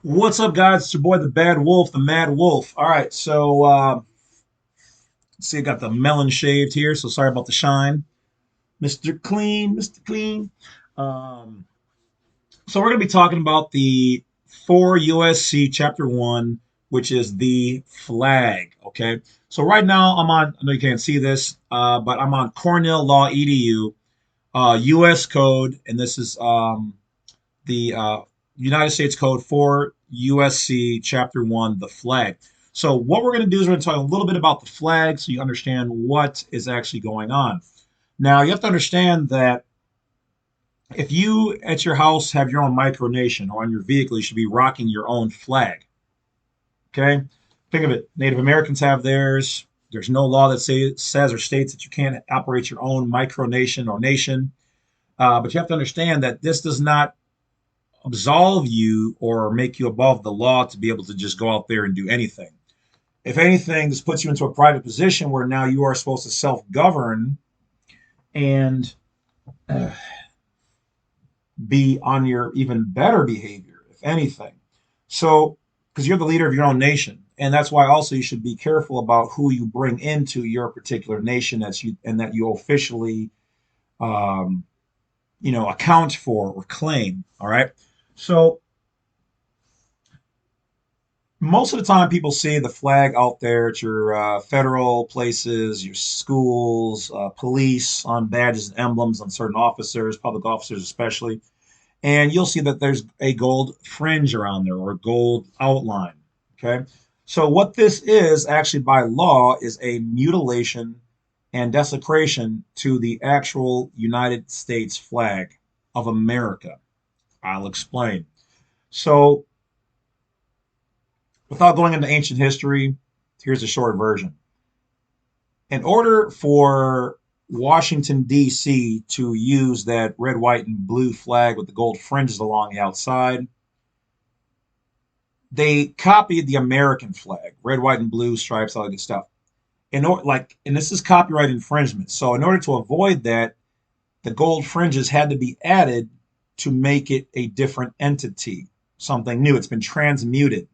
What's up, guys? It's your boy, the Bad Wolf, the Mad Wolf. All right, so see, I got the melon shaved here, so sorry about the shine, Mr. Clean, Mr. Clean. Um, so we're gonna be talking about the 4 USC Chapter 1, which is the flag. Okay, so right now I'm on. I know you can't see this, but I'm on Cornell Law Edu, U.S. Code, and this is the United States Code for USC Chapter 1, the flag. So, what we're going to do is we're going to talk a little bit about the flag so you understand what is actually going on. Now, you have to understand that if you at your house have your own micronation or on your vehicle, you should be rocking your own flag. Okay? Think of it. Native Americans have theirs. There's no law that says or states that you can't operate your own micronation or nation. But you have to understand that this does not absolve you or make you above the law to be able to just go out there and do anything. If anything, this puts you into a private position where now you are supposed to self govern and uh, be on your even better behavior, if anything. So, because you're the leader of your own nation. And that's why also you should be careful about who you bring into your particular nation that you officially um, account for or claim. All right. So most of the time people see the flag out there at your federal places, your schools, police on badges and emblems on certain officers, public officers especially, and you'll see that there's a gold fringe around there or a gold outline. Okay, so what this is actually by law is a mutilation and desecration to the actual United States flag of America. I'll explain. So without going into ancient history, here's a short version. In order for Washington, D.C. to use that red, white, and blue flag with the gold fringes along the outside, they copied the American flag, red, white, and blue stripes, all that good stuff. And this is copyright infringement. So in order to avoid that, the gold fringes had to be added to make it a different entity, something new. It's been transmuted.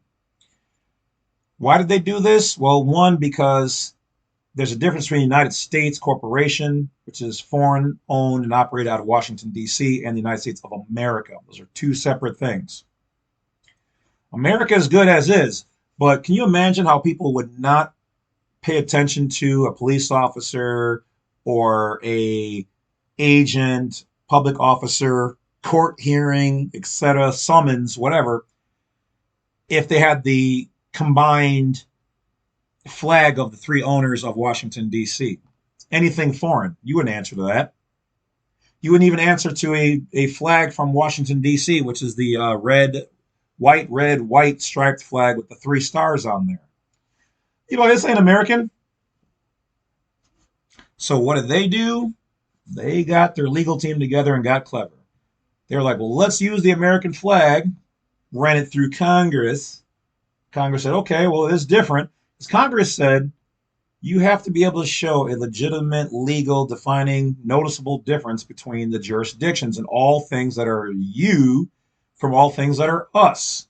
Why did they do this? Well, one, because there's a difference between the United States Corporation, which is foreign owned and operated out of Washington, D.C., and the United States of America. Those are two separate things. America is good as is, but can you imagine how people would not pay attention to a police officer or a agent, public officer, court hearing, etc., summons, whatever, if they had the combined flag of the three owners of Washington, D.C.? Anything foreign, you wouldn't answer to that. You wouldn't even answer to a flag from Washington, D.C., which is the red, white striped flag with the three stars on there. This ain't American. So what did they do? They got their legal team together and got clever. They were like, well, let's use the American flag, ran it through Congress. Congress said, okay, well, it is different. As Congress said, you have to be able to show a legitimate, legal, defining, noticeable difference between the jurisdictions and all things that are you from all things that are us.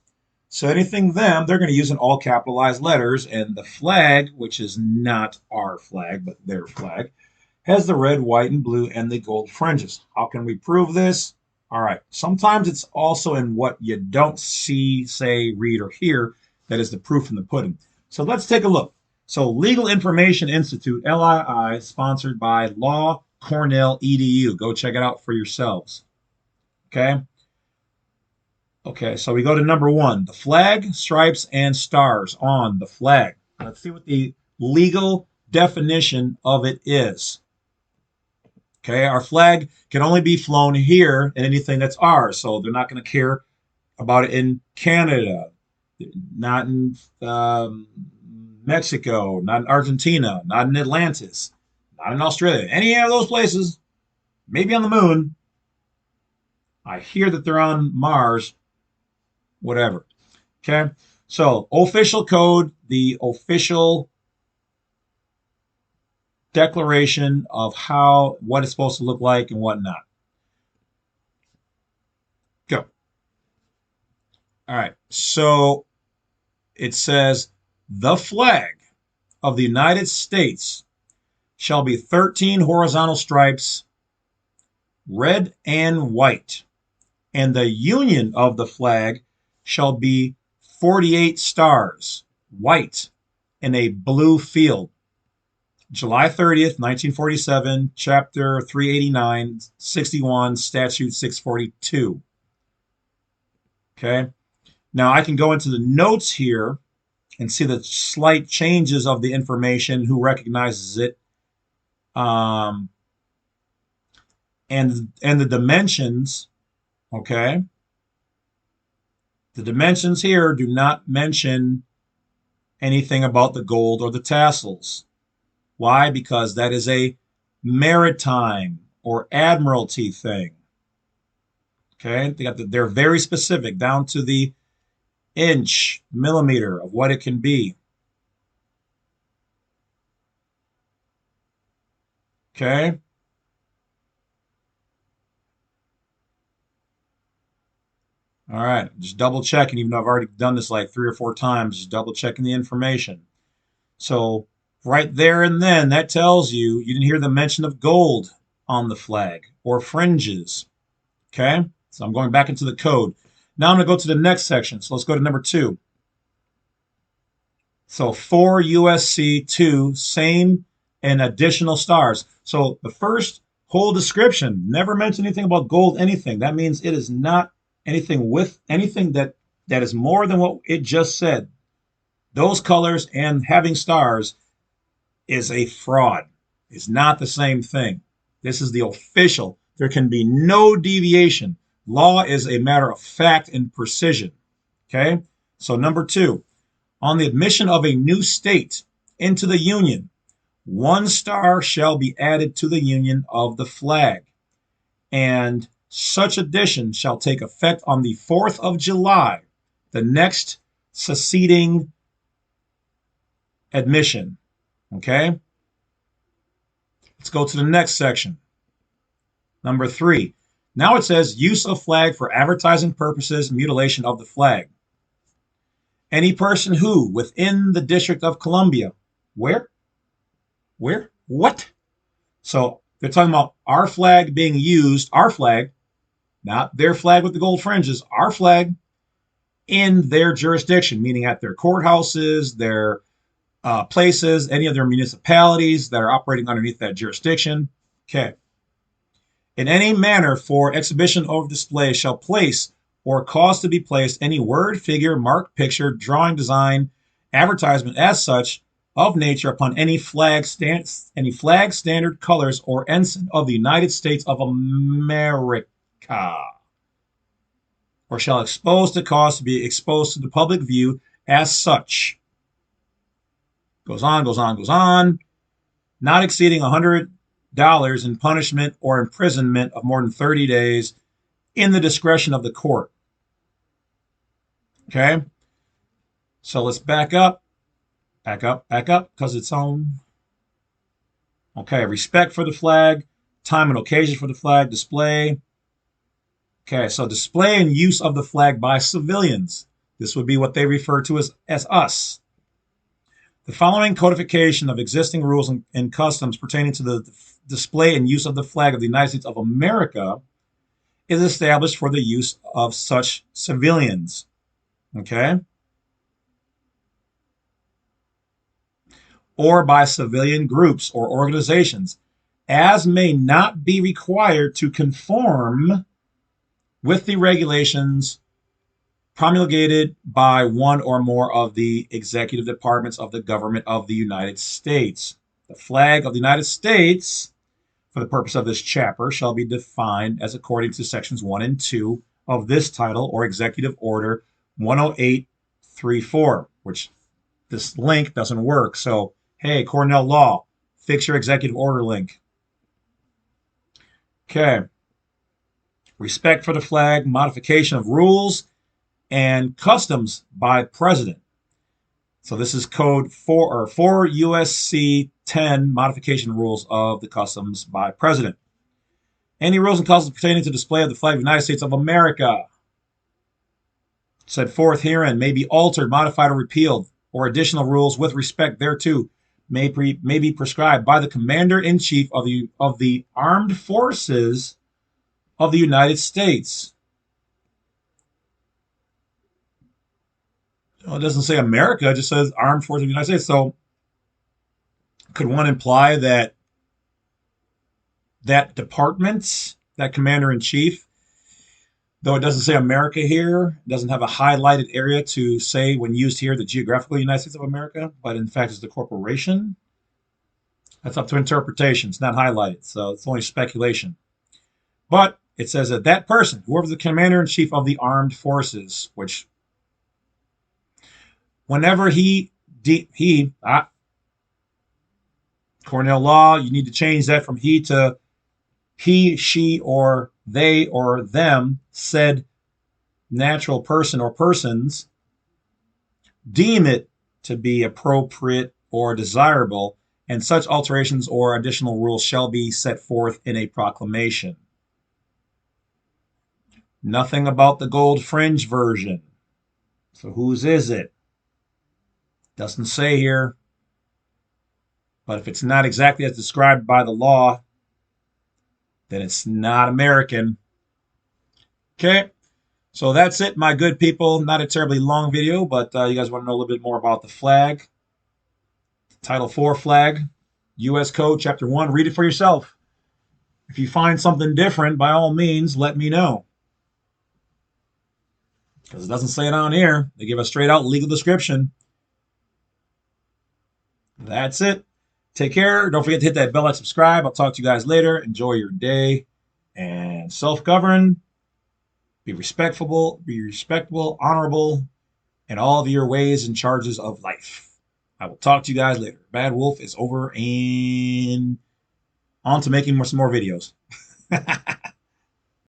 So anything them, they're going to use in all capitalized letters. And the flag, which is not our flag, but their flag, has the red, white, and blue and the gold fringes. How can we prove this? All right. Sometimes it's also in what you don't see, say, read, or hear that is the proof in the pudding. So let's take a look. So Legal Information Institute, LII, sponsored by Law Cornell EDU. Go check it out for yourselves. Okay. Okay, so we go to number one, the flag, stripes, and stars on the flag. Let's see what the legal definition of it is. Okay, our flag can only be flown here and anything that's ours. So they're not going to care about it in Canada, not in Mexico, not in Argentina, not in Atlantis, not in Australia, any of those places, maybe on the moon. I hear that they're on Mars, whatever. Okay, so official code, the official declaration of what it's supposed to look like and whatnot. Go. All right. So it says the flag of the United States shall be 13 horizontal stripes, red and white, and the union of the flag shall be 48 stars, white, in a blue field. July 30th, 1947, Chapter 389, 61, Statute 642. Okay. Now I can go into the notes here and see the slight changes of the information, who recognizes it, um, and the dimensions. Okay. The dimensions here do not mention anything about the gold or the tassels. Why? Because that is a maritime or admiralty thing. Okay, they're very specific down to the inch, millimeter of what it can be. Okay. All right. Just double checking, even though I've already done this like 3 or 4 times, just double checking the information. So right there and then, that tells you didn't hear the mention of gold on the flag or fringes. Okay. So I'm going back into the code. Now I'm going to go to the next section. So let's go to number 2. So 4 USC 2, same and additional stars. So the first whole description never mentioned anything about gold, anything. That means it is not anything with anything that is more than what it just said. Those colors and having stars is a fraud. It's not the same thing. This is the official. There can be no deviation. Law is a matter of fact and precision. Okay? So number 2, on the admission of a new state into the Union, 1 star shall be added to the union of the flag, and such addition shall take effect on the 4th of July, the next succeeding admission. Okay? Let's go to the next section. Number 3. Now it says use of flag for advertising purposes, mutilation of the flag. Any person who, within the District of Columbia, where? What? So they're talking about our flag being used, our flag, not their flag with the gold fringes, our flag in their jurisdiction, meaning at their courthouses, their places, any of their municipalities that are operating underneath that jurisdiction. Okay. In any manner for exhibition or display shall place or cause to be placed any word, figure, mark, picture, drawing, design, advertisement as such of nature upon any flag, standard colors or ensign of the United States of America, or shall expose to cause to be exposed to the public view as such. Goes on, goes on, goes on. Not exceeding $100 in punishment or imprisonment of more than 30 days in the discretion of the court. Okay? So let's back up, because it's on. Okay, respect for the flag, time and occasion for the flag, display. Okay, so display and use of the flag by civilians. This would be what they refer to as us. The following codification of existing rules and customs pertaining to the display and use of the flag of the United States of America is established for the use of such civilians. Okay? Or by civilian groups or organizations, as may not be required to conform with the regulations promulgated by one or more of the executive departments of the government of the United States. The flag of the United States, for the purpose of this chapter, shall be defined as according to sections 1 and 2 of this title or executive order 10834, which this link doesn't work. So, hey, Cornell Law, fix your executive order link. Okay. Respect for the flag, modification of rules and customs by president. So this is code 4 USC 10 modification rules of the customs by president. Any rules and customs pertaining to display of the flag of the United States of America. set forth herein may be altered, modified, or repealed, or additional rules with respect thereto may be prescribed by the Commander-in-Chief of the Armed Forces of the United States. Well, it doesn't say America, it just says Armed Forces of the United States. So could one imply that that department, that Commander-in-Chief, though it doesn't say America here, it doesn't have a highlighted area to say when used here the geographical United States of America, but in fact it's the corporation? That's up to interpretation. It's not highlighted, so it's only speculation. But it says that that person, whoever the Commander-in-Chief of the Armed Forces, which whenever Cornell law, you need to change that from he to he, she, or they, or them, said natural person or persons, deem it to be appropriate or desirable, and such alterations or additional rules shall be set forth in a proclamation. Nothing about the gold fringe version. So whose is it? Doesn't say here. But if it's not exactly as described by the law, then it's not American. Okay, so that's it, my good people. Not a terribly long video, but you guys want to know a little bit more about the flag. Title IV flag, U.S. Code, Chapter 1. Read it for yourself. If you find something different, by all means, let me know. Because it doesn't say it on here. They give a straight out legal description. That's it. Take care. Don't forget to hit that bell and subscribe. I'll talk to you guys later. Enjoy your day. And self-govern. Be respectful, honorable, in all of your ways and charges of life. I will talk to you guys later. Badwolf is over and on to making some more videos.